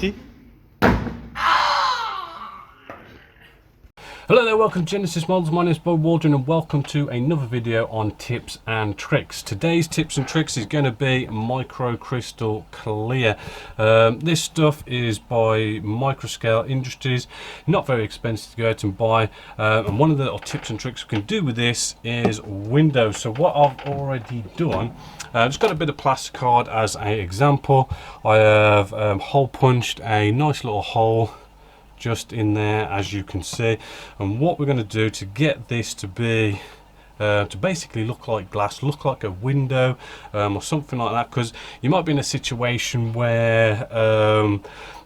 Kitty. Hello there, welcome to Genesis Models. My name is Bob Waldron and welcome to another video on tips and tricks. Today's tips and tricks is going to be microcrystal clear. This stuff is by Microscale Industries, not very expensive to go out and buy, and one of the little tips and tricks we can do with this is windows. So what I've already done, I've just got a bit of plastic card as an example. I have hole punched a nice little hole just in there, as you can see, and what we're going to do to get this to be to basically look like glass, look like a window or something like that, because you might be in a situation where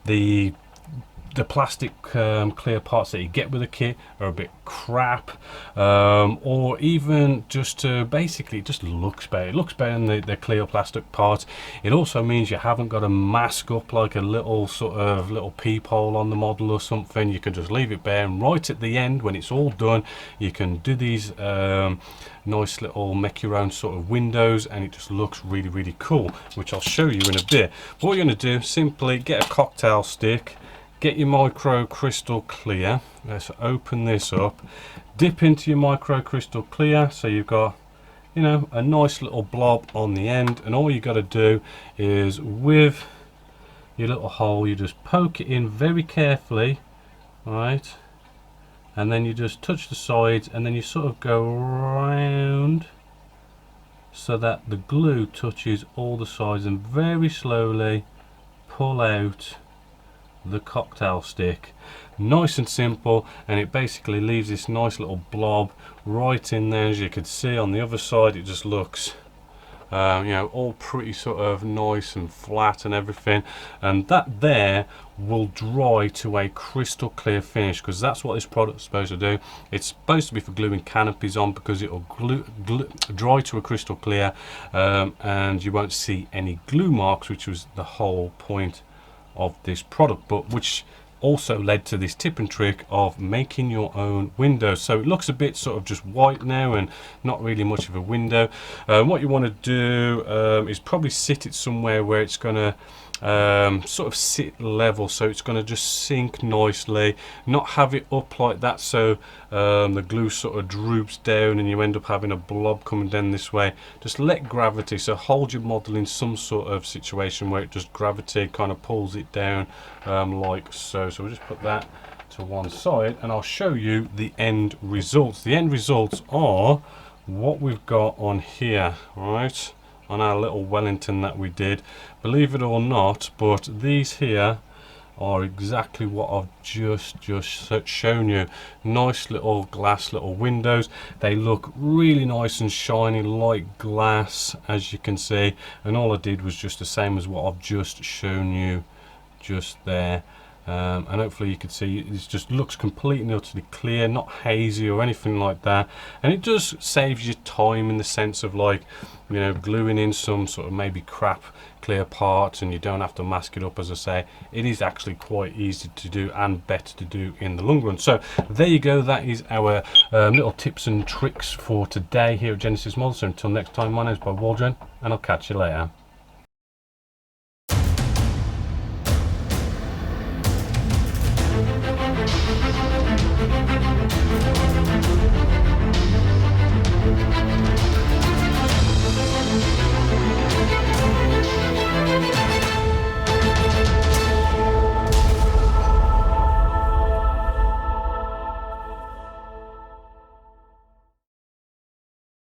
the plastic clear parts that you get with the kit are a bit crap, or even just to basically, it just looks better. It looks better than the clear plastic parts. It also means you haven't got to mask up like a little sort of little peephole on the model or something. You can just leave it bare, and right at the end when it's all done you can do these nice little make your own sort of windows, and it just looks really, really cool, which I'll show you in a bit. What you're going to do, simply get a cocktail stick, get your microcrystal clear. Let's open this up, dip into your microcrystal clear, so you've got, you know, a nice little blob on the end, and all you got to do is with your little hole you just poke it in very carefully, right, and then you just touch the sides, and then you sort of go round so that the glue touches all the sides, and very slowly pull out the cocktail stick. Nice and simple, and it basically leaves this nice little blob right in there. As you can see on the other side, it just looks you know, all pretty sort of nice and flat and everything, and that there will dry to a crystal clear finish, because that's what this product is supposed to do. It's supposed to be for gluing canopies on, because it will dry to a crystal clear, and you won't see any glue marks, which was the whole point of this product, but which also led to this tip and trick of making your own windows. So it looks a bit sort of just white now and not really much of a window. What you want to do is probably sit it somewhere where it's going to sort of sit level, so it's going to just sink nicely, not have it up like that, so the glue sort of droops down and you end up having a blob coming down this way. Just let gravity, so hold your model in some sort of situation where it just gravity kind of pulls it down, like so. So we'll just put that to one side, and I'll show you the end results. The end results are what we've got on here, right, on our little Wellington that we did. Believe it or not, but these here are exactly what I've just shown you. Nice little glass little windows. They look really nice and shiny like glass, as you can see, and all I did was just the same as what I've just shown you just there. And hopefully you can see it just looks completely and utterly clear, not hazy or anything like that, and it just saves you time in the sense of, like, you know, gluing in some sort of maybe crap clear parts, and you don't have to mask it up. As I say, it is actually quite easy to do and better to do in the long run. So there you go, that is our little tips and tricks for today here at Genesis Models. So until next time, my name is Bob Waldron, and I'll catch you later.